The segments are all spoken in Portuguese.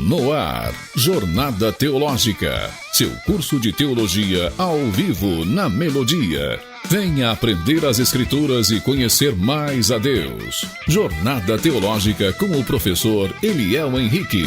No ar, Jornada Teológica, seu curso de teologia ao vivo na Melodia. Venha aprender as Escrituras e conhecer mais a Deus. Jornada Teológica com o professor Eliel Henrique.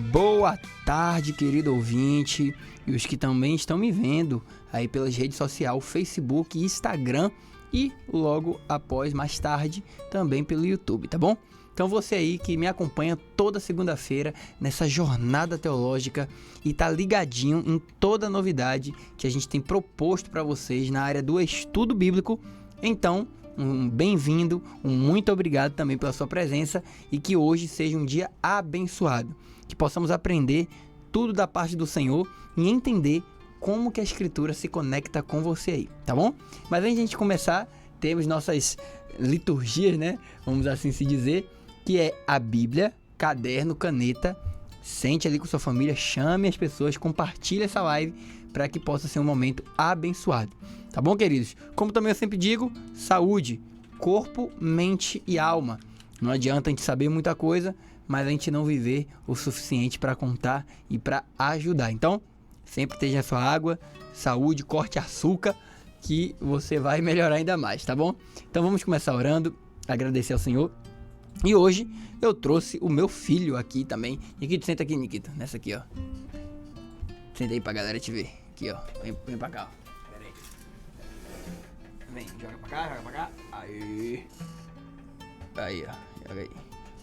Boa tarde, querido ouvinte, e os que também estão me vendo aí pelas redes sociais, Facebook e Instagram, e logo após, mais tarde, também pelo YouTube, tá bom? Então você aí que me acompanha toda segunda-feira nessa jornada teológica e tá ligadinho em toda a novidade que a gente tem proposto para vocês na área do estudo bíblico, então um bem-vindo, um muito obrigado também pela sua presença e que hoje seja um dia abençoado, que possamos aprender tudo da parte do Senhor e entender como que a Escritura se conecta com você aí, tá bom? Mas antes de a gente começar, temos nossas liturgias, né? Vamos assim se dizer, que é a Bíblia, caderno, caneta. Sente ali com sua família, chame as pessoas, compartilhe essa live para que possa ser um momento abençoado. Tá bom, queridos? Como também eu sempre digo, saúde, corpo, mente e alma. Não adianta a gente saber muita coisa, mas a gente não viver o suficiente para contar e para ajudar. Então, sempre esteja a sua água, saúde, corte açúcar, que você vai melhorar ainda mais, tá bom? Então vamos começar orando, agradecer ao Senhor. E hoje eu trouxe o meu filho aqui também. Nikito, senta aqui, Nikito, nessa aqui, ó. Senta aí pra galera te ver. Aqui, ó. Vem pra cá, ó. Pera aí. Vem, joga pra cá. Aí. Aí, ó. Joga aí.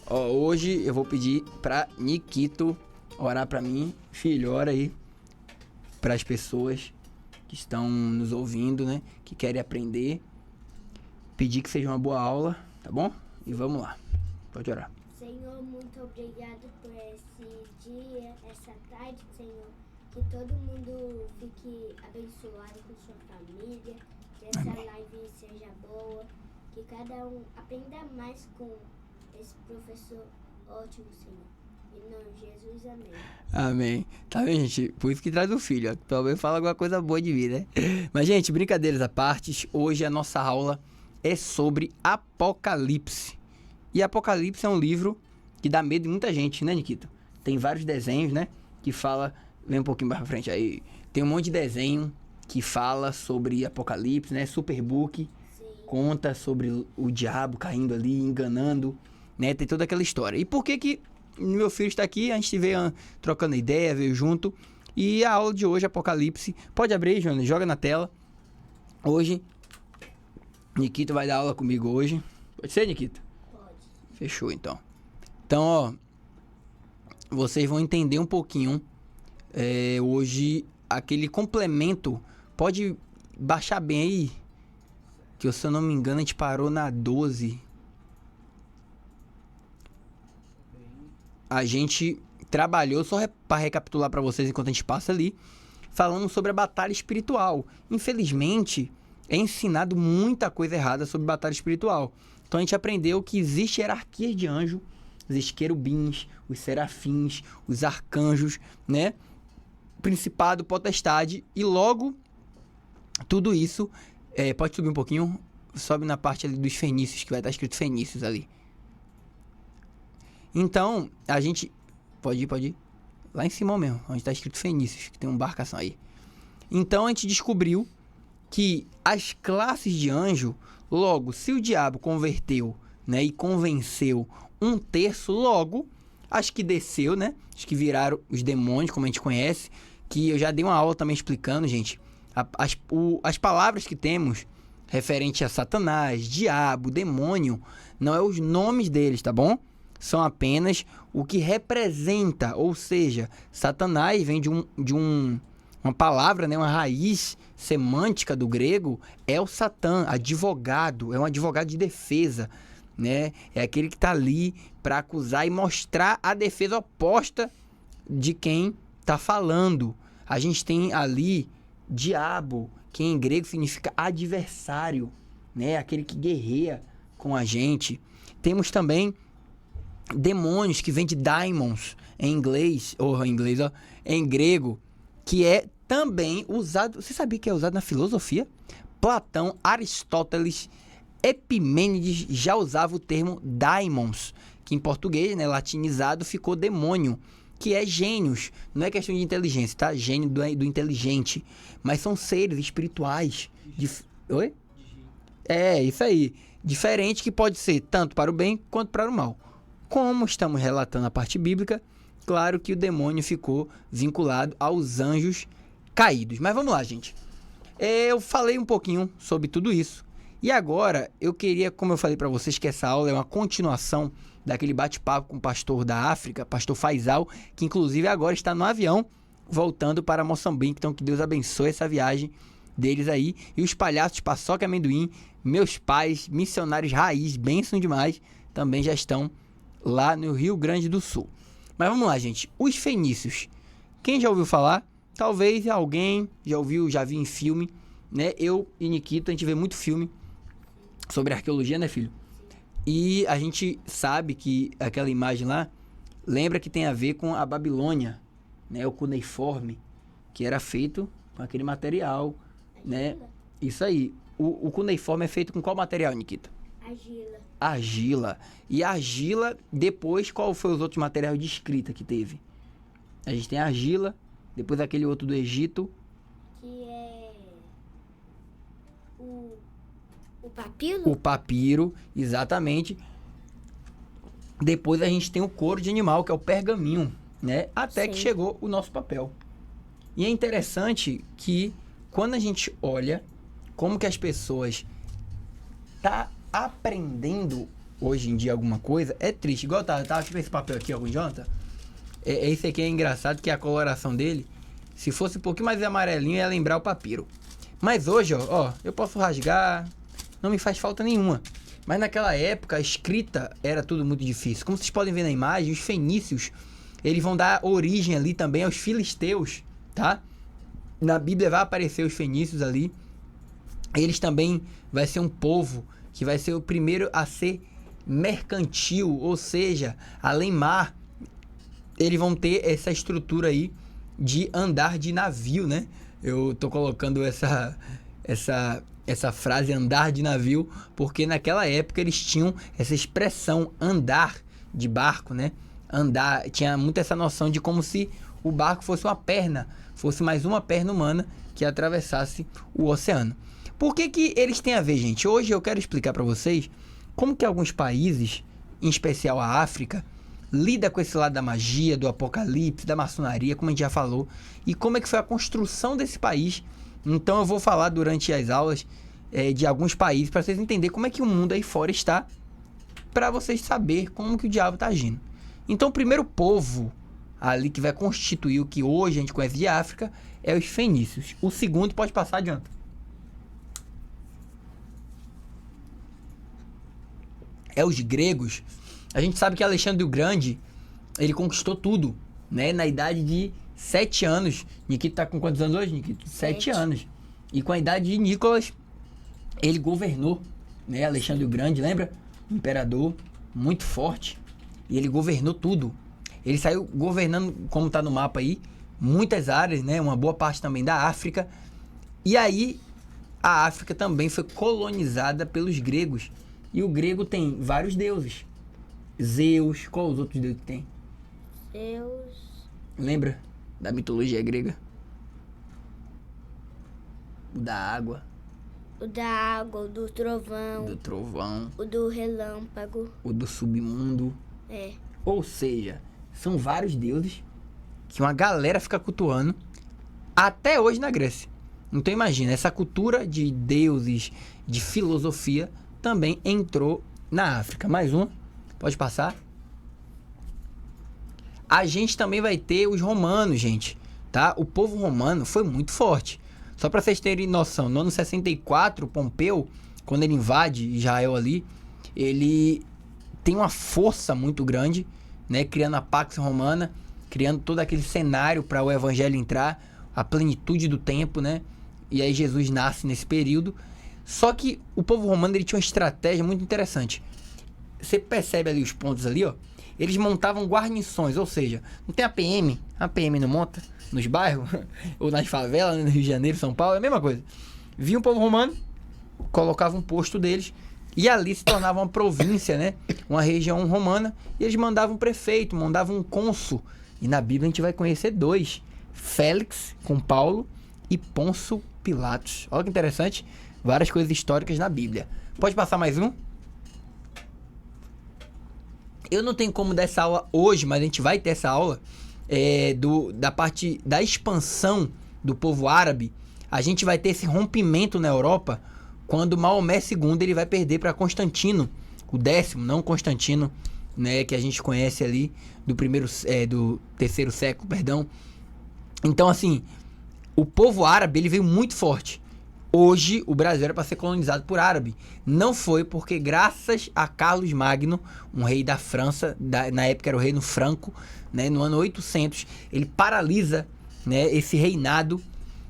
Ó, hoje eu vou pedir pra Nikito orar pra mim. Filho, ora aí para as pessoas que estão nos ouvindo, né? Que querem aprender. Pedir que seja uma boa aula, tá bom? E vamos lá. Pode orar. Senhor, muito obrigado por esse dia, essa tarde, Senhor. Que todo mundo fique abençoado com sua família. Que essa Amém. live seja boa. Que cada um aprenda mais com esse professor ótimo, Senhor. Em nome de Jesus, amém. Amém. Tá vendo, gente? Por isso que traz o filho, ó. Talvez fala alguma coisa boa de vida, né? Mas, gente, brincadeiras à parte, hoje a nossa aula é sobre Apocalipse. E Apocalipse é um livro que dá medo de muita gente, né, Nikito? Tem vários desenhos, né? Que fala... Vem um pouquinho mais pra frente aí. Tem um monte de desenho que fala sobre Apocalipse, né? Superbook. Sim. Conta sobre o diabo caindo ali, enganando, né? Tem toda aquela história. E por que meu filho está aqui? A gente veio trocando ideia, veio junto. E a aula de hoje, Apocalipse. Pode abrir, Jonas, joga na tela. Hoje, Nikito vai dar aula comigo hoje. Pode ser, Nikito? Pode. Fechou, então. Então, ó, vocês vão entender um pouquinho hoje aquele complemento. Pode baixar bem aí, que se eu não me engano a gente parou na 12. A gente trabalhou, só para recapitular para vocês enquanto a gente passa ali, falando sobre a batalha espiritual. Infelizmente, é ensinado muita coisa errada sobre batalha espiritual. Então a gente aprendeu que existe hierarquia de anjo, existem querubins, os serafins, os arcanjos, né? Principado, potestade, e logo tudo isso, pode subir um pouquinho, sobe na parte ali dos fenícios, que vai estar escrito fenícios ali. Então, a gente... Pode ir. Lá em cima mesmo, onde está escrito Fenícios, que tem uma embarcação aí. Então, a gente descobriu que as classes de anjo, logo, se o diabo converteu, né, e convenceu 1/3, logo, as que desceu, né, as que viraram os demônios, como a gente conhece, que eu já dei uma aula também explicando, gente, as palavras que temos referente a Satanás, diabo, demônio, não é os nomes deles, tá bom? São apenas o que representa, ou seja, Satanás vem de uma palavra, né, uma raiz semântica do grego, é o Satã, advogado, é um advogado de defesa, né? É aquele que está ali para acusar e mostrar a defesa oposta de quem está falando. A gente tem ali diabo, que em grego significa adversário, né? Aquele que guerreia com a gente. Temos também demônios, que vem de daimons em em grego, que é também usado. Você sabia que é usado na filosofia? Platão, Aristóteles, Epimênides já usava o termo daimons, que em português, né, latinizado, ficou demônio, que é gênios. Não é questão de inteligência, tá? Gênio do inteligente. Mas são seres espirituais. Oi? É, isso aí. Diferente, que pode ser tanto para o bem quanto para o mal. Como estamos relatando a parte bíblica, claro que o demônio ficou vinculado aos anjos caídos. Mas vamos lá, gente. Eu falei um pouquinho sobre tudo isso. E agora, eu queria, como eu falei para vocês, que essa aula é uma continuação daquele bate-papo com o pastor da África, pastor Faisal, que inclusive agora está no avião, voltando para Moçambique. Então, que Deus abençoe essa viagem deles aí. E os palhaços Paçoca e Amendoim, meus pais, missionários raiz, bênção demais, também já estão lá no Rio Grande do Sul. Mas vamos lá, gente. Os fenícios. Quem já ouviu falar? Talvez alguém já ouviu, já viu em filme, né? Eu e Nikita, a gente vê muito filme sobre arqueologia, né, filho? E a gente sabe que aquela imagem lá lembra que tem a ver com a Babilônia, né? O cuneiforme, que era feito com aquele material, né? Isso aí. O cuneiforme é feito com qual material, Nikita? Argila. Argila. E a argila, depois, qual foi os outros materiais de escrita que teve? A gente tem a argila, depois aquele outro do Egito. Que é o papiro? O papiro, exatamente. Depois a gente tem o couro de animal, que é o pergaminho, né? Até que chegou o nosso papel. E é interessante que quando a gente olha como que as pessoas tá aprendendo hoje em dia alguma coisa, é triste. Igual tá deixa eu ver esse papel aqui, algum Jonathan. Esse aqui é engraçado, que a coloração dele, se fosse um pouquinho mais amarelinho, ia lembrar o papiro. Mas hoje, ó, eu posso rasgar, não me faz falta nenhuma. Mas naquela época, a escrita era tudo muito difícil. Como vocês podem ver na imagem, os fenícios, eles vão dar origem ali também aos filisteus, tá? Na Bíblia vai aparecer os fenícios ali. Eles também vai ser um povo que vai ser o primeiro a ser mercantil, ou seja, além mar, eles vão ter essa estrutura aí de andar de navio, né? Eu tô colocando essa frase, andar de navio, porque naquela época eles tinham essa expressão, andar de barco, né? Andar, tinha muito essa noção de como se o barco fosse uma perna, fosse mais uma perna humana que atravessasse o oceano. Por que que eles têm a ver, gente? Hoje eu quero explicar para vocês como que alguns países, em especial a África, lida com esse lado da magia, do apocalipse, da maçonaria, como a gente já falou, e como é que foi a construção desse país. Então eu vou falar durante as aulas de alguns países para vocês entenderem como é que o mundo aí fora está, para vocês saberem como que o diabo está agindo. Então o primeiro povo ali que vai constituir o que hoje a gente conhece de África é os fenícios. O segundo pode passar adiante. É os gregos. A gente sabe que Alexandre o Grande, ele conquistou tudo, né? Na idade de 7 anos. Nikita tá com quantos anos hoje, Nikita? 7 anos. E com a idade de Nicolas, ele governou, né? Alexandre o Grande, lembra? Imperador, muito forte. E ele governou tudo. Ele saiu governando, como tá no mapa aí, muitas áreas, né? Uma boa parte também da África. E aí, a África também foi colonizada pelos gregos. E o grego tem vários deuses. Zeus, qual os outros deuses que tem? Zeus. Lembra da mitologia grega? O da água. O da água, o do trovão. Do trovão. O do relâmpago. O do submundo. É. Ou seja, são vários deuses que uma galera fica cultuando até hoje na Grécia. Então imagina, essa cultura de deuses, de filosofia, também entrou na África. Mais uma. Pode passar. A gente também vai ter os romanos, gente, tá? O povo romano foi muito forte. Só para vocês terem noção, no ano 64, Pompeu, quando ele invade Israel ali, ele tem uma força muito grande, né? Criando a Pax Romana, criando todo aquele cenário para o evangelho entrar, a plenitude do tempo, né? E aí Jesus nasce nesse período. Só que o povo romano, ele tinha uma estratégia muito interessante. Você percebe ali os pontos ali, ó. Eles montavam guarnições, ou seja, não tem a PM não monta nos bairros, ou nas favelas, né, no Rio de Janeiro, São Paulo, é a mesma coisa. Vinha o povo romano, colocava um posto deles, E ali se tornava uma província, né? Uma região romana. E eles mandavam um prefeito, mandavam um cônsul. E na Bíblia a gente vai conhecer 2. Félix, com Paulo, e Pôncio Pilatos. Olha que interessante. Várias coisas históricas na Bíblia. Pode passar mais um? Eu não tenho como dar essa aula hoje, mas a gente vai ter essa aula da parte da expansão do povo árabe. A gente vai ter esse rompimento na Europa quando Maomé II ele vai perder para Constantino, o 10º, não Constantino, né, que a gente conhece ali do terceiro século, perdão. Então, assim, o povo árabe ele veio muito forte. Hoje, o Brasil era para ser colonizado por árabe. Não foi porque, graças a Carlos Magno, um rei da França, na época era o reino franco, né, no ano 800, ele paralisa, né, esse reinado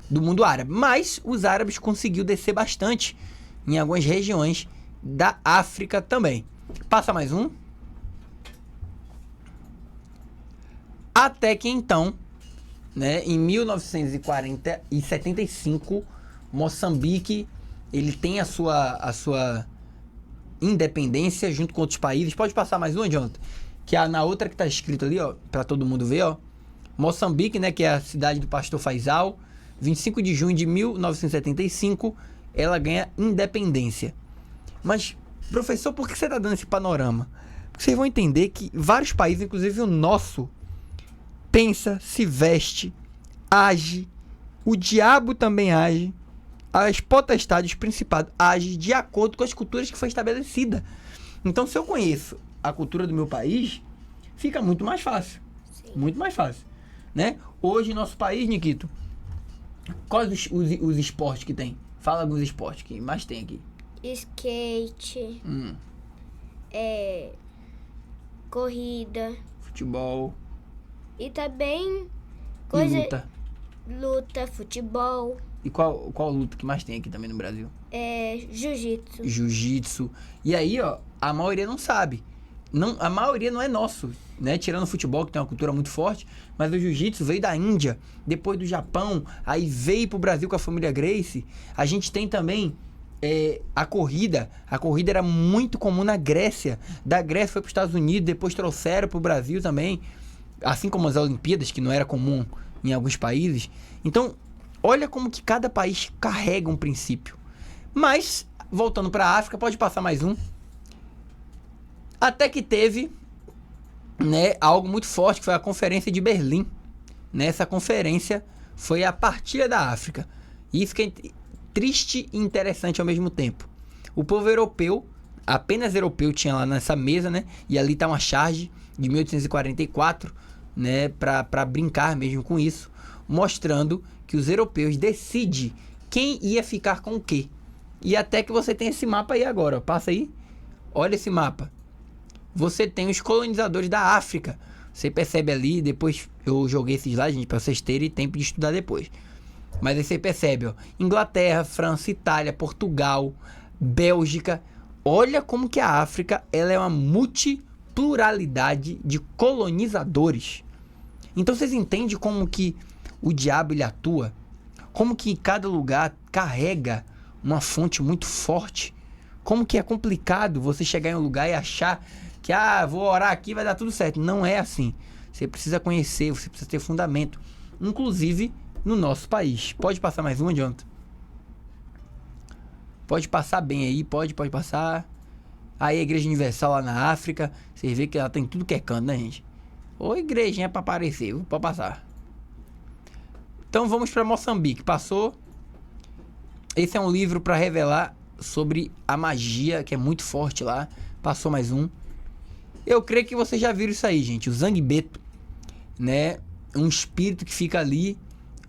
do mundo árabe. Mas os árabes conseguiu descer bastante em algumas regiões da África também. Passa mais um. Até que então, né, em 1975, Moçambique ele tem a sua independência junto com outros países. Pode passar mais um, Jonathan? Que na outra que está escrito ali, ó, para todo mundo ver, ó. Moçambique, né, que é a cidade do pastor Faisal, 25 de junho de 1975, ela ganha independência. Mas, professor, por que você está dando esse panorama? Porque vocês vão entender que vários países, inclusive o nosso, pensa, se veste, age, o diabo também age, as potestades, os principados agem de acordo com as culturas que foi estabelecida. Então, se eu conheço a cultura do meu país, fica muito mais fácil. Sim. Muito mais fácil, né? Hoje, nosso país, Nikito, quais os esportes que tem? Fala alguns esportes que mais tem aqui. Skate, corrida, futebol. E também luta, futebol. E qual luta que mais tem aqui também no Brasil? Jiu-jitsu. Jiu-jitsu. E aí, ó, a maioria não sabe. A maioria não é nosso, né? Tirando o futebol, que tem uma cultura muito forte, mas o jiu-jitsu veio da Índia, depois do Japão, aí veio pro Brasil com a família Gracie. A gente tem também a corrida. A corrida era muito comum na Grécia. Da Grécia foi pros Estados Unidos, depois trouxeram pro Brasil também. Assim como as Olimpíadas, que não era comum em alguns países. Então, olha como que cada país carrega um princípio. Mas, voltando para a África, pode passar mais um. Até que teve, né, algo muito forte, que foi a Conferência de Berlim. Nessa conferência foi a partilha da África. E isso que é triste e interessante ao mesmo tempo. O povo europeu, apenas europeu tinha lá nessa mesa, né? E ali tá uma charge de 1844, né, para brincar mesmo com isso, mostrando que os europeus decidem quem ia ficar com o quê. E até que você tem esse mapa aí agora, ó. Passa aí. Olha esse mapa. Você tem os colonizadores da África. Você percebe ali, depois eu joguei esses lá, gente, para vocês terem tempo de estudar depois. Mas aí você percebe, ó, Inglaterra, França, Itália, Portugal, Bélgica. Olha como que a África, ela é uma multipluralidade de colonizadores. Então vocês entendem como que o diabo ele atua? Como que cada lugar carrega uma fonte muito forte? Como que é complicado você chegar em um lugar e achar que, vou orar aqui, vai dar tudo certo. Não é assim. Você precisa conhecer, você precisa ter fundamento. Inclusive no nosso país. Pode passar mais uma, Jonathan? Pode passar bem aí, pode passar. Aí a Igreja Universal lá na África, você vê que ela tem tudo que é canto, né, gente? Ou igrejinha pra aparecer, pode passar. Então vamos para Moçambique. Passou. Esse é um livro para revelar sobre a magia, que é muito forte lá. Passou mais um. Eu creio que vocês já viram isso aí, gente. O Zangbeto, né? Um espírito que fica ali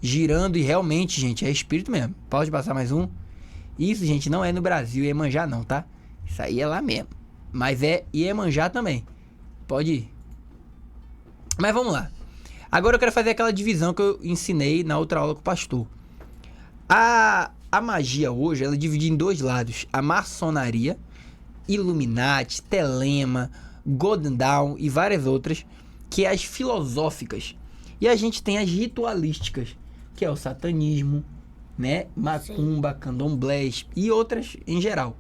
girando e realmente, gente, é espírito mesmo. Pode passar mais um. Isso, gente, não é no Brasil, Iemanjá não, tá? Isso aí é lá mesmo. Mas é Iemanjá também. Pode ir. Mas vamos lá. Agora eu quero fazer aquela divisão que eu ensinei na outra aula com o pastor. A magia hoje, ela é dividida em dois lados. A maçonaria, Illuminati, Telema, Golden Dawn e várias outras, que é as filosóficas. E a gente tem as ritualísticas, que é o satanismo, né? Macumba, candomblés e outras em geral.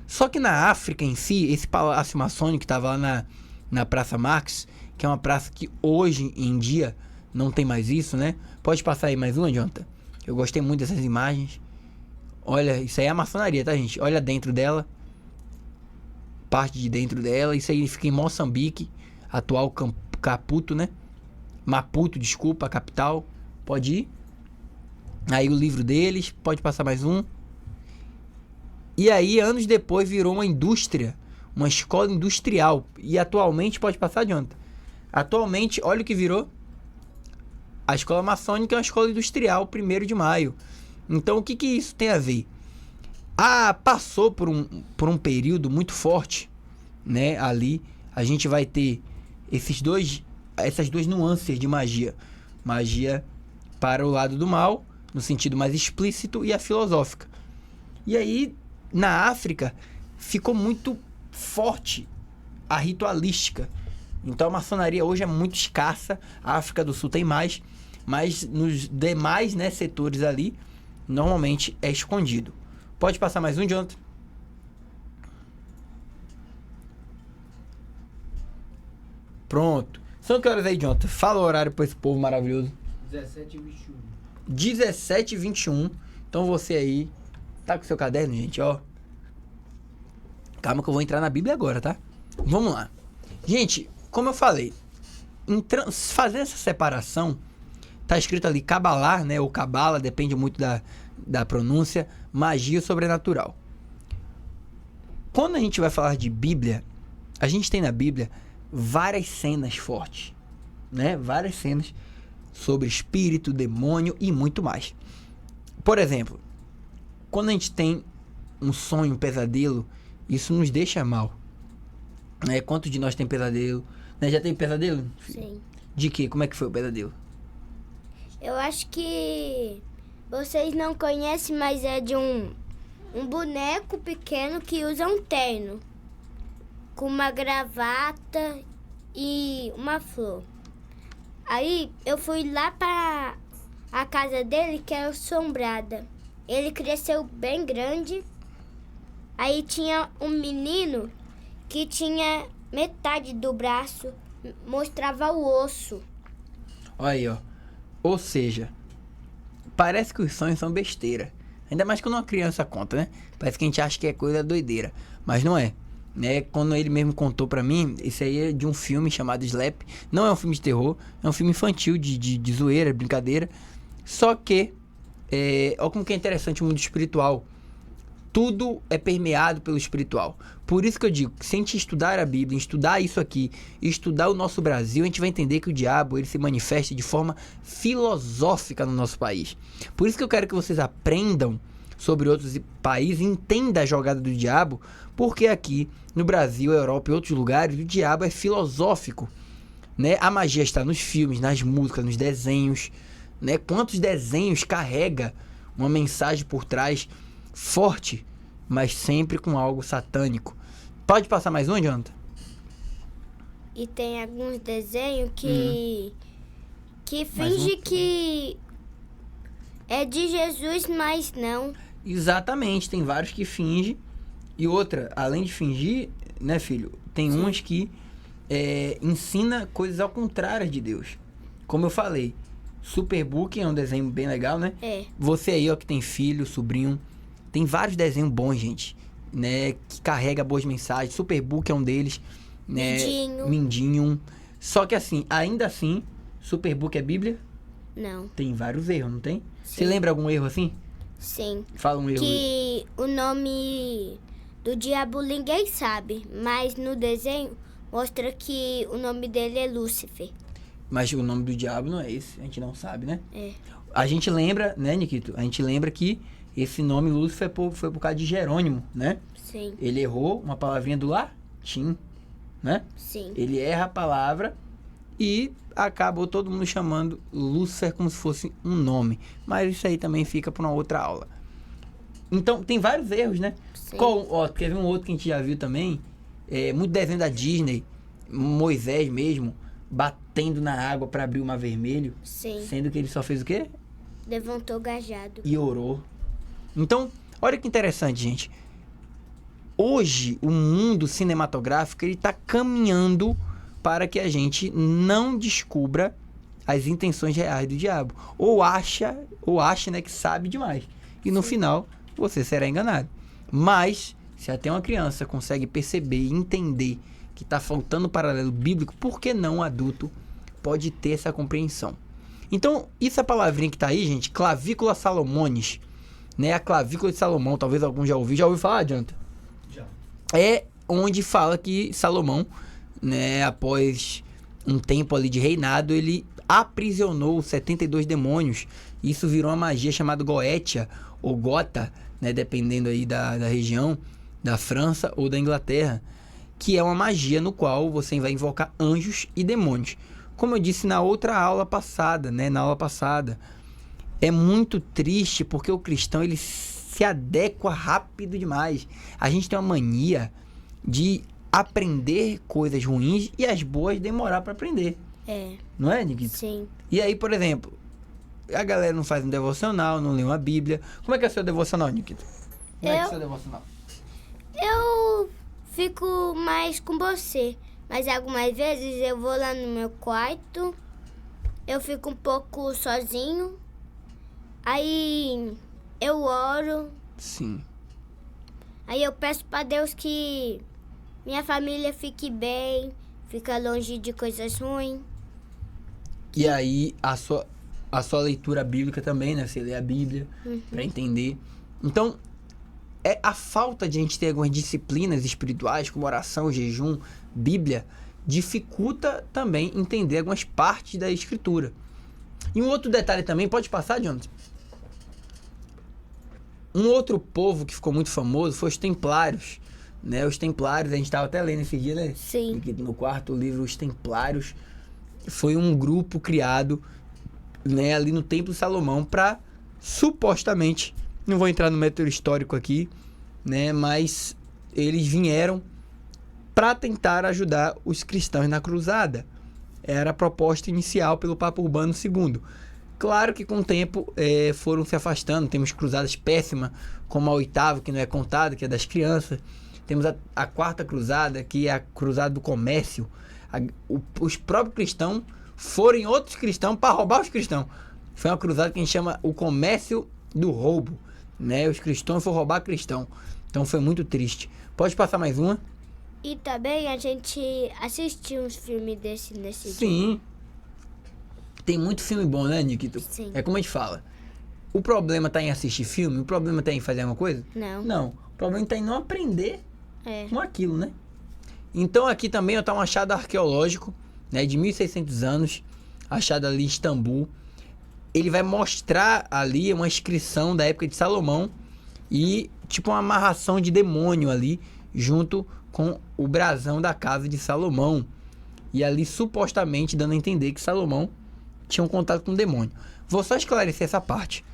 Só que na África em si, esse palácio maçônico que estava lá na Praça Marx, que é uma praça que hoje em dia não tem mais isso, né? Pode passar aí mais uma, Jonathan? Eu gostei muito dessas imagens. Olha, isso aí é a maçonaria, tá, gente? Olha dentro dela. Parte de dentro dela. Isso aí fica em Moçambique, atual Caputo, né? Maputo, desculpa, a capital. Pode ir. Aí o livro deles. Pode passar mais um. E aí, anos depois, virou uma indústria. Uma escola industrial. E atualmente, pode passar, Jonathan? Atualmente, olha o que virou. A escola maçônica é uma escola industrial, 1º de maio. Então, o que isso tem a ver? Passou por um período muito forte, né? Ali, a gente vai ter essas duas nuances de magia. Magia para o lado do mal, no sentido mais explícito, e a filosófica. E aí, na África, ficou muito forte a ritualística. Então, a maçonaria hoje é muito escassa. A África do Sul tem mais, mas nos demais, né, setores ali, normalmente é escondido. Pode passar mais um, Jonathan? Pronto. São que horas aí, Jonathan? Fala o horário para esse povo maravilhoso. 17h21. 17h21. Então você aí, tá com seu caderno, gente, ó. Calma que eu vou entrar na Bíblia agora, tá? Vamos lá. Gente, como eu falei, fazendo essa separação, tá escrito ali Cabalá, né? Ou Cabala, depende muito da pronúncia, magia sobrenatural. Quando a gente vai falar de Bíblia, a gente tem na Bíblia várias cenas fortes, né? Várias cenas sobre espírito, demônio e muito mais. Por exemplo, quando a gente tem um sonho, um pesadelo, isso nos deixa mal. Né? Quantos de nós tem pesadelo? Né? Já tem pesadelo? Sim. De quê? Como é que foi o pesadelo? Eu acho que vocês não conhecem, mas é de um boneco pequeno que usa um terno, com uma gravata e uma flor. Aí eu fui lá para a casa dele, que era assombrada. Ele cresceu bem grande. Aí tinha um menino que tinha metade do braço, mostrava o osso. Olha aí, ó. Ou seja, parece que os sonhos são besteira. Ainda mais quando uma criança conta, né? Parece que a gente acha que é coisa doideira. Mas não é. Né? Quando ele mesmo contou pra mim, isso aí é de um filme chamado Slap. Não é um filme de terror, é um filme infantil, de zoeira, brincadeira. Só que, olha como que é interessante o mundo espiritual. Tudo é permeado pelo espiritual. Por isso que eu digo, se a gente estudar a Bíblia, estudar isso aqui, estudar o nosso Brasil, a gente vai entender que o diabo ele se manifesta de forma filosófica no nosso país. Por isso que eu quero que vocês aprendam sobre outros países, entendam a jogada do diabo, porque aqui no Brasil, Europa e outros lugares, o diabo é filosófico. Né? A magia está nos filmes, nas músicas, nos desenhos. Né? Quantos desenhos carrega uma mensagem por trás forte, mas sempre com algo satânico. Pode passar mais um, Jonathan? E tem alguns desenhos que finge que é de Jesus, mas não. Exatamente, tem vários que fingem. E outra, além de fingir, né, filho, tem uns que ensina coisas ao contrário de Deus. Como eu falei, Superbook é um desenho bem legal, né? É. Você aí, ó, que tem filho, sobrinho, tem vários desenhos bons, gente, né? Que carrega boas mensagens. Superbook é um deles, né? Mindinho. Só que assim, ainda assim, Superbook é Bíblia? Não. Tem vários erros, não tem? Sim. Você lembra algum erro assim? Sim. Fala um erro. Que o nome do diabo ninguém sabe, mas no desenho mostra que o nome dele é Lúcifer. Mas o nome do diabo não é esse, a gente não sabe, né? É. A gente lembra, né, Nikito? A gente lembra que esse nome Lúcifer foi por causa de Jerônimo, né? Sim. Ele errou uma palavrinha do latim, né? Sim. Ele erra a palavra e acabou todo mundo chamando Lúcifer como se fosse um nome. Mas isso aí também fica para uma outra aula. Então, tem vários erros, né? Sim. Quer ver um outro que a gente já viu também? Muito desenho da Disney, Moisés mesmo, batendo na água para abrir o mar vermelho. Sim. Sendo que ele só fez o quê? Levantou gajado. E orou. Então, olha que interessante, gente. hoje o mundo cinematográfico ele tá caminhando para que a gente não descubra as intenções reais do diabo. Ou acha, né, que sabe demais. E no final, você será enganado. Mas, se até uma criança consegue perceber e entender que está faltando paralelo bíblico, por que não um adulto pode ter essa compreensão? Então, essa palavrinha que está aí, gente, clavícula Salomonis, né? A clavícula de Salomão, talvez algum já ouviu. Já ouviu falar, Jonathan? Já. É onde fala que Salomão, né, após um tempo ali de reinado, ele aprisionou 72 demônios. Isso virou uma magia chamada Goetia ou Gota, né, dependendo aí da região, da França ou da Inglaterra, que é uma magia no qual você vai invocar anjos e demônios. Como eu disse na outra aula passada, né, é muito triste porque o cristão ele se adequa rápido demais. A gente tem uma mania de aprender coisas ruins e as boas demorar para aprender. Não é, Nikita? Sim. E aí, por exemplo, a galera não faz um devocional, não lê uma Bíblia. Como é que é o seu devocional, Nikita? Como é que é o seu devocional? Eu fico mais com você, mas algumas vezes eu vou lá no meu quarto, eu fico um pouco sozinho, aí eu oro, Sim. aí eu peço para Deus que minha família fique bem, fica longe de coisas ruins. E aí, a sua leitura bíblica também, né? Você lê a Bíblia para entender. Então, é a falta de a gente ter algumas disciplinas espirituais, como oração, jejum, Bíblia, dificulta também entender algumas partes da Escritura. E um outro detalhe também, pode passar, Jonathan? Um outro povo que ficou muito famoso foi os Templários. Né? Os Templários, a gente estava até lendo esse dia, né? Sim. No quarto livro, os Templários. Foi um grupo criado, né, ali no Templo de Salomão para supostamente, não vou entrar no método histórico aqui, né, mas eles vieram para tentar ajudar os cristãos na cruzada. Era a proposta inicial pelo Papa Urbano II. Claro que com o tempo foram se afastando, temos cruzadas péssimas, como a 8ª, que não é contada, que é das crianças. Temos a 4ª cruzada, que é a cruzada do comércio. Os próprios cristãos foram em outros cristãos para roubar os cristãos. Foi uma cruzada que a gente chama o comércio do roubo, né? Os cristãos foram roubar cristão. Então foi muito triste. Pode passar mais uma? E também a gente assistiu uns filmes nesse dia. Sim. Tem muito filme bom, né, Nikito? Sim. É como a gente fala. O problema tá em assistir filme? O problema tá em fazer alguma coisa? Não. Não. O problema tá em não aprender É. com aquilo, né? Então aqui também está um achado arqueológico, né, de 1.600 anos, achado ali em Istambul. Ele vai mostrar ali uma inscrição da época de Salomão e tipo uma amarração de demônio ali junto com o brasão da casa de Salomão. E ali supostamente dando a entender que Salomão tinha um contato com o demônio. Vou só esclarecer essa parte.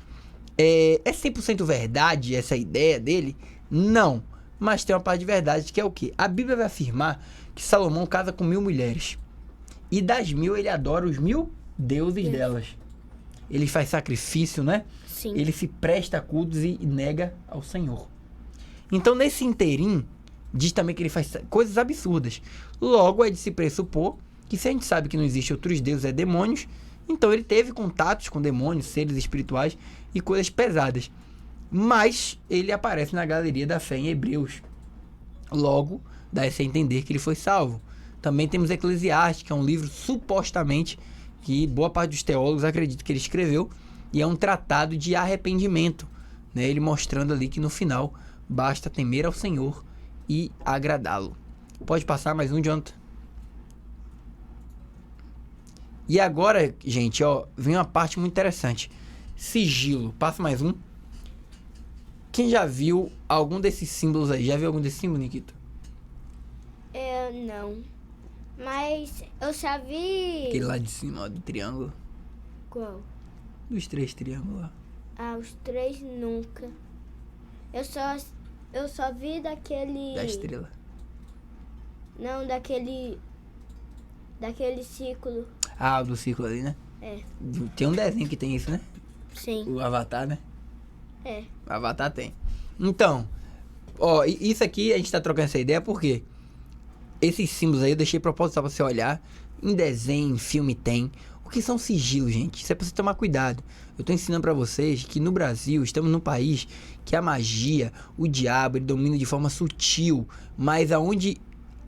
É 100% verdade essa ideia dele? Não. Mas tem uma parte de verdade que é o quê? A Bíblia vai afirmar que Salomão casa com 1.000 mulheres. E das 1.000 ele adora os 1.000 deuses delas. Ele faz sacrifício, né? Sim. Ele se presta a cultos e nega ao Senhor. Então nesse inteirinho, diz também que ele faz coisas absurdas. Logo é de se pressupor que se a gente sabe que não existe outros deuses, é demônios, então ele teve contatos com demônios, seres espirituais e coisas pesadas. Mas ele aparece na galeria da fé em Hebreus. Logo, dá-se a entender que ele foi salvo. Também temos Eclesiastes, que é um livro supostamente que boa parte dos teólogos acredita que ele escreveu, e é um tratado de arrependimento, né? Ele mostrando ali que no final basta temer ao Senhor e agradá-lo. Pode passar mais um, Jonathan? E agora, gente, ó, vem uma parte muito interessante. Sigilo. Passa mais um. Quem já viu algum desses símbolos aí? Já viu algum desses símbolos, Nikito? Eu não. Mas eu já vi. Aquele lá de cima, ó, do triângulo. Qual? Dos 3 triângulos lá. Ah, os 3 nunca. Eu só vi daquele. Da estrela. Não, daquele círculo. Ah, o do círculo ali, né? É. Tem um desenho que tem isso, né? Sim. O Avatar, né? É. O Avatar tem. Então, Ó, isso aqui a gente tá trocando essa ideia porque esses símbolos aí eu deixei proposital pra você olhar. Em desenho, em filme tem. O que são sigilos, gente? Isso é pra você tomar cuidado. Eu tô ensinando pra vocês que no Brasil estamos num país que a magia, o diabo, ele domina de forma sutil. Mas aonde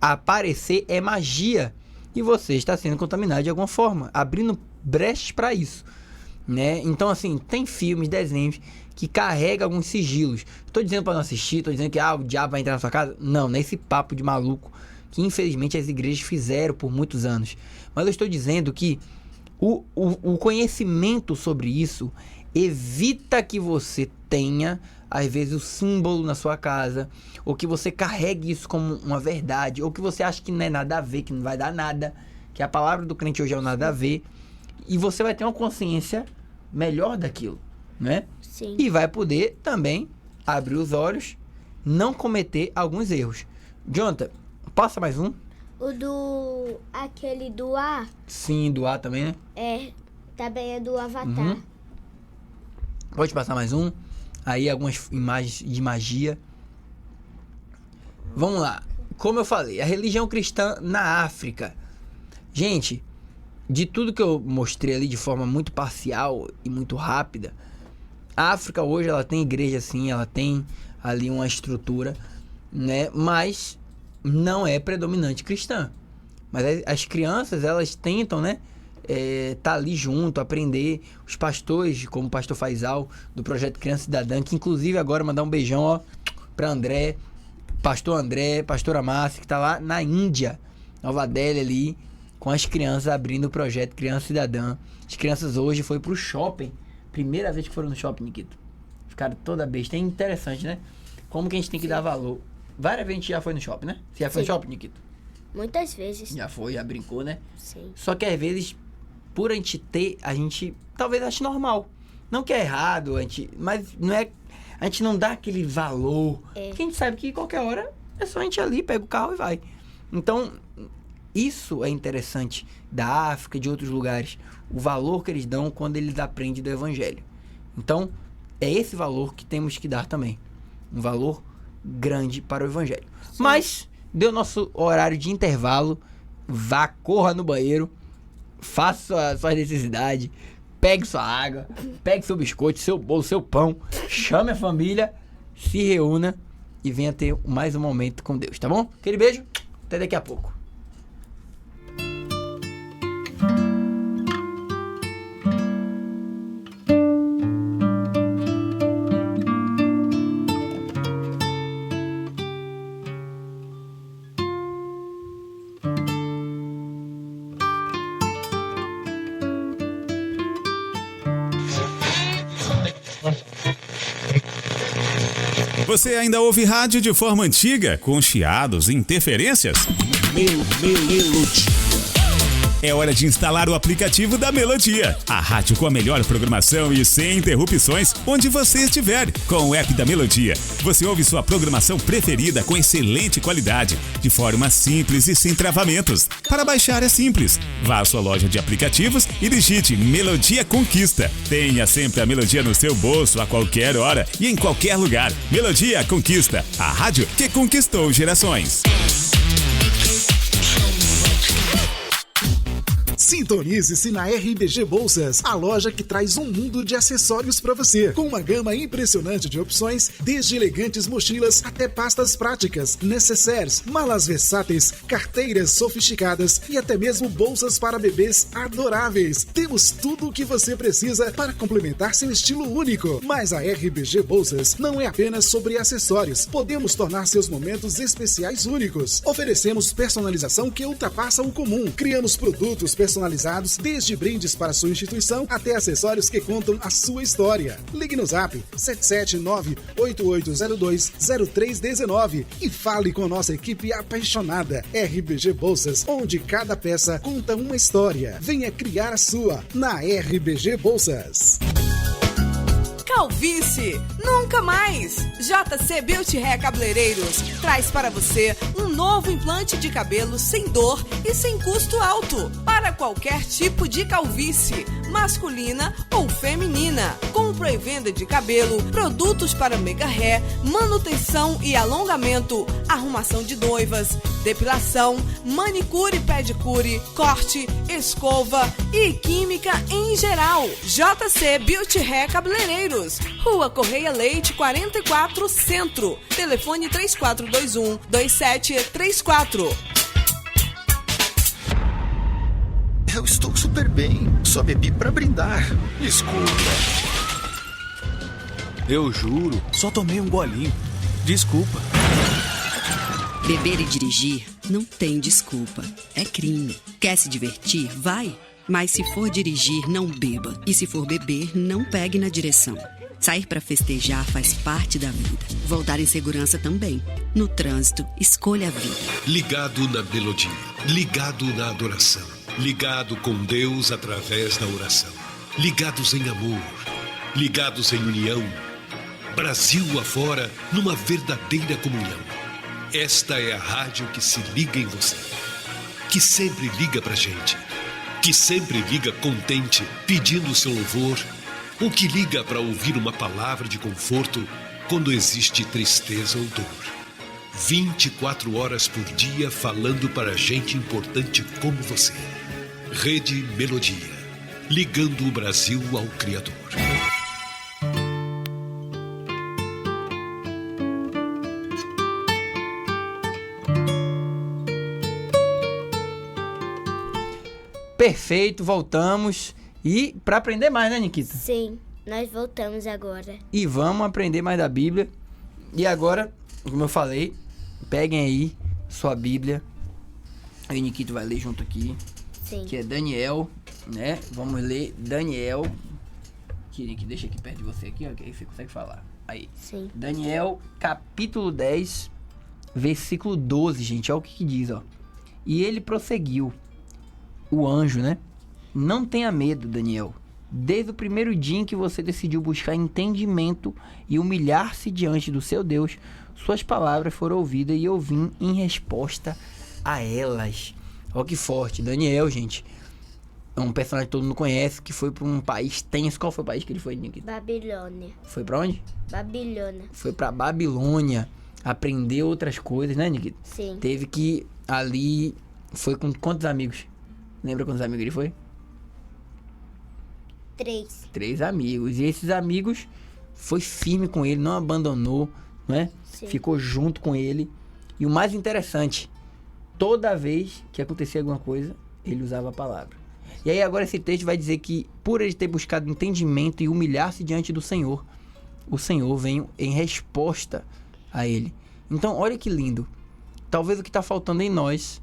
aparecer é magia. E você está sendo contaminado de alguma forma, abrindo brechas pra isso, né? Então, assim, tem filmes, desenhos que carregam alguns sigilos. Tô dizendo pra não assistir, tô dizendo que o diabo vai entrar na sua casa. Não é esse papo de maluco que infelizmente as igrejas fizeram por muitos anos. Mas eu estou dizendo que o conhecimento sobre isso evita que você tenha, às vezes, o símbolo na sua casa, ou que você carregue isso como uma verdade, ou que você acha que não é nada a ver, que não vai dar nada, que a palavra do crente hoje é o nada a ver, e você vai ter uma consciência melhor daquilo, né? Sim. E vai poder também abrir os olhos, não cometer alguns erros. Jonathan, passa mais um? Aquele do ar. Sim, do ar também, né? Também é do Avatar. Uhum. Pode passar mais um? Aí algumas imagens de magia. Vamos lá. Como eu falei, a religião cristã na África. Gente, de tudo que eu mostrei ali de forma muito parcial e muito rápida, a África hoje ela tem igreja sim, ela tem ali uma estrutura, né? Mas não é predominante cristã. Mas as crianças, elas tentam, né? Tá ali junto, aprender. Os pastores, como o pastor Faisal, do Projeto Criança Cidadã, que inclusive agora mandar um beijão, ó, pra André, pastora Márcia, que tá lá na Índia, Nova Delhi ali, com as crianças abrindo o Projeto Criança Cidadã. As crianças hoje foi pro shopping. Primeira vez que foram no shopping, Nikito. Ficaram toda besta. É interessante, né? Como que a gente tem que dar valor. Várias vezes a gente já foi no shopping, né? Você já foi no shopping, Nikito? Muitas vezes. Já foi, já brincou, né? Sim. Só que às vezes, por a gente ter, a gente talvez ache normal. Não que é errado, mas não é, a gente não dá aquele valor. Porque a gente sabe que qualquer hora é só a gente ir ali, pega o carro e vai. Então, isso é interessante da África, de outros lugares. O valor que eles dão quando eles aprendem do Evangelho. Então, é esse valor que temos que dar também. Um valor grande para o Evangelho. Sim. Mas, deu nosso horário de intervalo. Vá, corra no banheiro. Faça sua necessidade. Pegue sua água. Pegue seu biscoito, seu bolo, seu pão. Chame a família. Se reúna. E venha ter mais um momento com Deus, tá bom? Aquele beijo. Até daqui a pouco. Você ainda ouve rádio de forma antiga, com chiados e interferências? Melodia. É hora de instalar o aplicativo da Melodia. A rádio com a melhor programação e sem interrupções, onde você estiver. Com o app da Melodia, você ouve sua programação preferida com excelente qualidade, de forma simples e sem travamentos. Para baixar é simples. Vá à sua loja de aplicativos e digite Melodia Conquista. Tenha sempre a Melodia no seu bolso, a qualquer hora e em qualquer lugar. Melodia Conquista, a rádio que conquistou gerações. Sintonize-se na RBG Bolsas, a loja que traz um mundo de acessórios para você, com uma gama impressionante de opções, desde elegantes mochilas até pastas práticas, necessaires, malas versáteis, carteiras sofisticadas e até mesmo bolsas para bebês adoráveis. Temos tudo o que você precisa para complementar seu estilo único. Mas a RBG Bolsas não é apenas sobre acessórios. Podemos tornar seus momentos especiais únicos. Oferecemos personalização que ultrapassa o comum. Criamos produtos personalizados, desde brindes para sua instituição até acessórios que contam a sua história. Ligue no Zap 779-8802-0319 e fale com nossa equipe apaixonada. RBG Bolsas, onde cada peça conta uma história. Venha criar a sua na RBG Bolsas. Calvície, nunca mais! JC Beauty Hair Cabeleireiros traz para você um novo implante de cabelo sem dor e sem custo alto. Para qualquer tipo de calvície, masculina ou feminina. Compra e venda de cabelo, produtos para mega hair, manutenção e alongamento, arrumação de noivas, depilação, manicure e pedicure, corte, escova e química em geral. JC Beauty Hair Cabeleireiros, Rua Correia Leite 44 Centro, telefone 3421-2734. Eu estou super bem, só bebi pra brindar. Desculpa. Eu juro, só tomei um golinho. Desculpa. Beber e dirigir não tem desculpa. É crime. Quer se divertir? Vai. Mas se for dirigir, não beba. E se for beber, não pegue na direção. Sair para festejar faz parte da vida. Voltar em segurança também. No trânsito, escolha a vida. Ligado na melodia. Ligado na adoração. Ligado com Deus através da oração. Ligados em amor. Ligados em união. Brasil afora, numa verdadeira comunhão. Esta é a rádio que se liga em você. Que sempre liga pra gente. Que sempre liga contente, pedindo o seu louvor. Ou que liga para ouvir uma palavra de conforto quando existe tristeza ou dor. 24 horas por dia falando para gente importante como você. Rede Melodia, ligando o Brasil ao Criador. Perfeito, voltamos. E para aprender mais, né, Nikita? Sim, nós voltamos agora. E vamos aprender mais da Bíblia. E agora, como eu falei, peguem aí sua Bíblia. Aí o Nikita vai ler junto aqui. Sim. Que é Daniel, né? Vamos ler Daniel. Que deixa aqui perto de você aqui, ó, que aí você consegue falar. Aí. Sim. Daniel, capítulo 10, versículo 12, gente. Olha o que diz, ó. E ele prosseguiu. O anjo, né? Não tenha medo, Daniel. Desde o primeiro dia em que você decidiu buscar entendimento e humilhar-se diante do seu Deus, suas palavras foram ouvidas e eu vim em resposta a elas. Olha que forte. Daniel, gente, é um personagem que todo mundo conhece, que foi para um país tenso. Qual foi o país que ele foi, Nikita? Babilônia. Foi para onde? Babilônia. Foi para Babilônia. Aprender outras coisas, né, Nikita? Sim. Teve que ali... Foi com quantos amigos? Lembra quantos amigos ele foi? 3. 3 amigos. E esses amigos foi firme com ele, não abandonou, né? Sim. Ficou junto com ele. E o mais interessante, toda vez que acontecia alguma coisa, ele usava a palavra. E aí agora esse texto vai dizer que por ele ter buscado entendimento e humilhar-se diante do Senhor, o Senhor veio em resposta a ele. Então, olha que lindo. Talvez o que está faltando em nós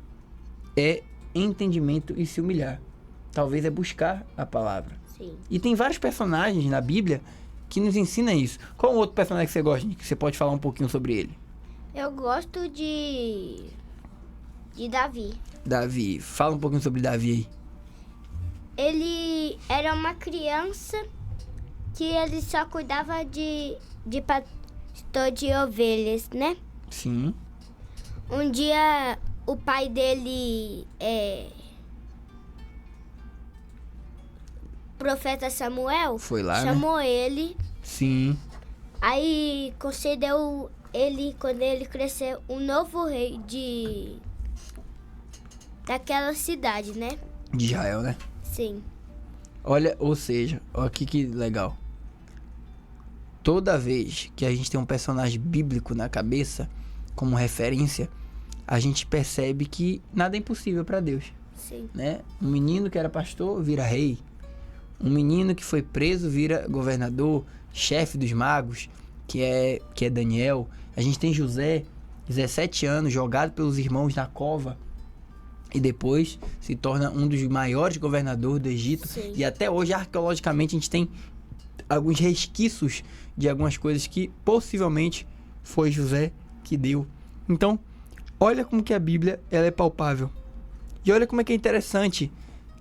é entendimento e se humilhar. Talvez é buscar a palavra. Sim. E tem vários personagens na Bíblia que nos ensinam isso. Qual outro personagem que você gosta, que você pode falar um pouquinho sobre ele? Eu gosto de Davi. Davi. Fala um pouquinho sobre Davi aí. Ele era uma criança que ele só cuidava de pastor de ovelhas, né? Sim. Um dia o pai dele profeta Samuel Foi lá, chamou né? ele. Sim. Aí concedeu ele, quando ele crescer, um novo rei daquela cidade, né? De Israel, né? Sim. Olha, ou seja, olha aqui que legal. Toda vez que a gente tem um personagem bíblico na cabeça, como referência, a gente percebe que nada é impossível para Deus. Sim. Né? Um menino que era pastor vira rei. Um menino que foi preso vira governador, chefe dos magos, que é Daniel. A gente tem José, 17 anos, jogado pelos irmãos na cova. E depois se torna um dos maiores governadores do Egito. Sim. E até hoje, arqueologicamente, a gente tem alguns resquícios de algumas coisas que possivelmente foi José que deu. Então, olha como que a Bíblia ela é palpável. E olha como é que é interessante.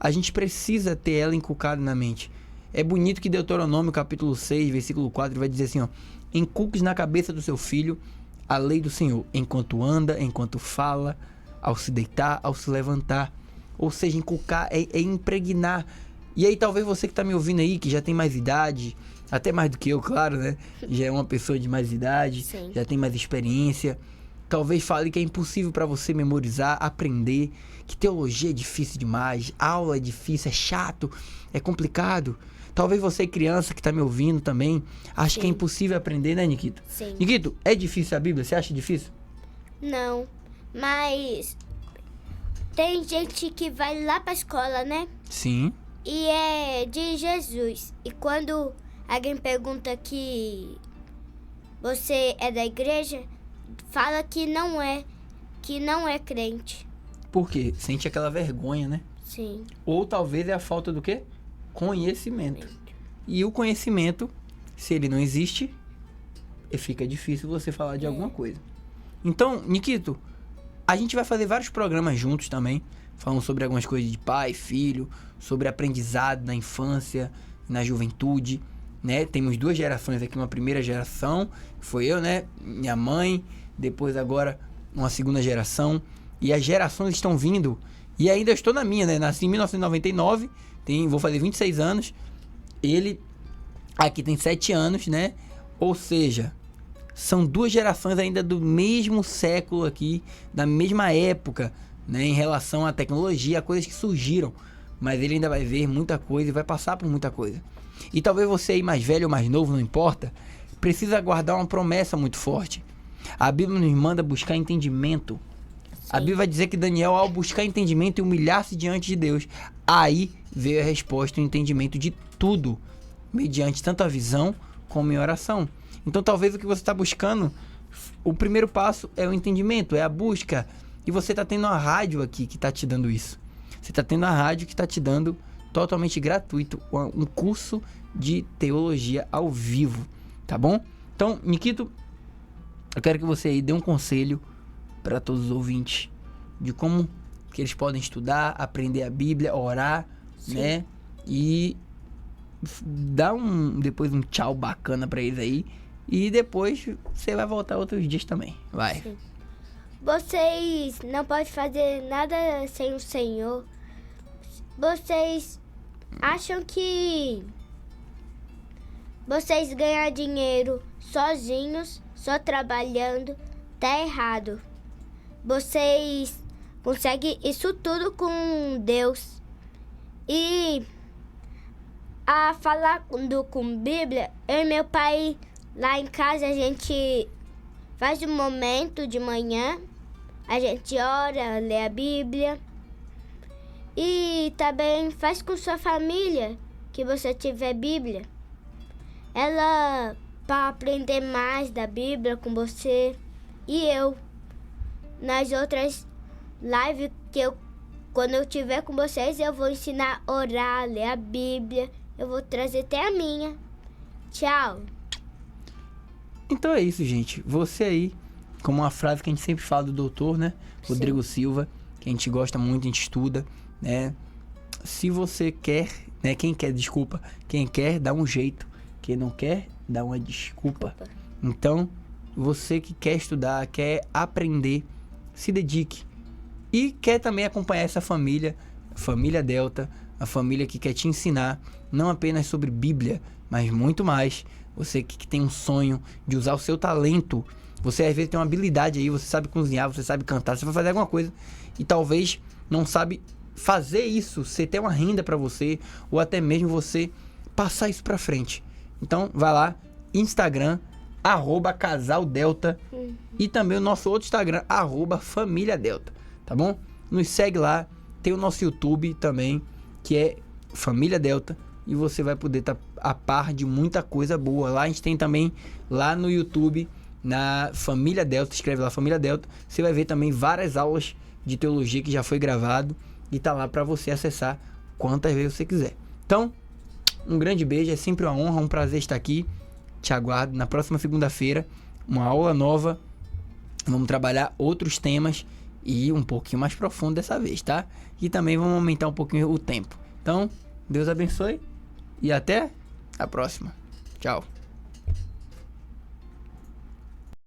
A gente precisa ter ela inculcada na mente. É bonito que Deuteronômio capítulo 6, versículo 4, vai dizer assim, ó: inculques na cabeça do seu filho a lei do Senhor, enquanto anda, enquanto fala, ao se deitar, ao se levantar. Ou seja, inculcar é impregnar E aí talvez você que tá me ouvindo aí, que já tem mais idade, até mais do que eu, claro, né? Já é uma pessoa de mais idade, Sim. já tem mais experiência. Talvez fale que é impossível para você memorizar, aprender, que teologia é difícil demais, aula é difícil, é chato, é complicado. Talvez você, criança que tá me ouvindo também, ache que é impossível aprender, né, Nikito? Sim. Nikito, é difícil a Bíblia? Você acha difícil? Não, mas tem gente que vai lá pra escola, né? Sim. E é de Jesus. E quando alguém pergunta que você é da igreja, fala que não é crente. Por quê? Sente aquela vergonha, né? Sim. Ou talvez é a falta do quê? Conhecimento. E o conhecimento, se ele não existe, fica difícil você falar de alguma coisa. Então, Nikito, a gente vai fazer vários programas juntos também, falando sobre algumas coisas de pai, filho, sobre aprendizado na infância, na juventude, né? Temos 2 gerações aqui, uma primeira geração, que foi eu, né? Minha mãe, depois agora uma segunda geração, e as gerações estão vindo, e ainda estou na minha, né? Nasci em 1999, vou fazer 26 anos, ele aqui tem 7 anos, né? Ou seja, são 2 gerações ainda do mesmo século aqui, da mesma época, né? Em relação à tecnologia, a coisas que surgiram, mas ele ainda vai ver muita coisa e vai passar por muita coisa. E talvez você aí mais velho ou mais novo, não importa, precisa guardar uma promessa muito forte. A Bíblia nos manda buscar entendimento. A Bíblia vai dizer que Daniel, ao buscar entendimento e humilhar-se diante de Deus, aí veio a resposta e o entendimento de tudo, mediante tanto a visão como em oração. Então talvez o que você está buscando, o primeiro passo é o entendimento, é a busca. E você está tendo uma rádio aqui que está te dando isso. Você está tendo uma rádio que está te dando totalmente gratuito um curso de teologia ao vivo, tá bom? Então, Nikito, eu quero que você aí dê um conselho para todos os ouvintes de como que eles podem estudar, aprender a Bíblia, orar, né? E dar depois um tchau bacana para eles aí. E depois você vai voltar outros dias também. Vai. Sim. Vocês não podem fazer nada sem o Senhor. Vocês acham que vocês ganhar dinheiro sozinhos, só trabalhando, tá errado. Vocês conseguem isso tudo com Deus. E falando com Bíblia, eu e meu pai lá em casa, a gente faz um momento de manhã, a gente ora, lê a Bíblia. E também faz com sua família, que você tiver Bíblia. Ela para aprender mais da Bíblia com você. E eu, nas outras lives quando eu estiver com vocês, eu vou ensinar a orar, ler a Bíblia. Eu vou trazer até a minha. Tchau. Então é isso, gente. Você aí, como uma frase que a gente sempre fala do doutor, né? Rodrigo Silva, que a gente gosta muito, a gente estuda, né? Se você quer, né? Quem quer, dá um jeito. Quem não quer, dá uma desculpa. Então, você que quer estudar, quer aprender, se dedique. E quer também acompanhar essa família, a família Delta, a família que quer te ensinar, não apenas sobre Bíblia, mas muito mais. Você que tem um sonho de usar o seu talento. Você às vezes tem uma habilidade aí, você sabe cozinhar, você sabe cantar, você vai fazer alguma coisa e talvez não sabe fazer isso, você ter uma renda para você, ou até mesmo você passar isso para frente. Então, vai lá, Instagram, @casaldelta, e também o nosso outro Instagram, @famíliadelta, tá bom? Nos segue lá, tem o nosso YouTube também, que é Família Delta, e você vai poder estar a par de muita coisa boa. Lá a gente tem também, lá no YouTube, na Família Delta, escreve lá Família Delta, você vai ver também várias aulas de teologia que já foi gravado, e tá lá para você acessar quantas vezes você quiser. Então, um grande beijo, é sempre uma honra, um prazer estar aqui. Te aguardo na próxima segunda-feira, uma aula nova. Vamos trabalhar outros temas e um pouquinho mais profundo dessa vez, tá? E também vamos aumentar um pouquinho o tempo. Então, Deus abençoe e até a próxima. Tchau.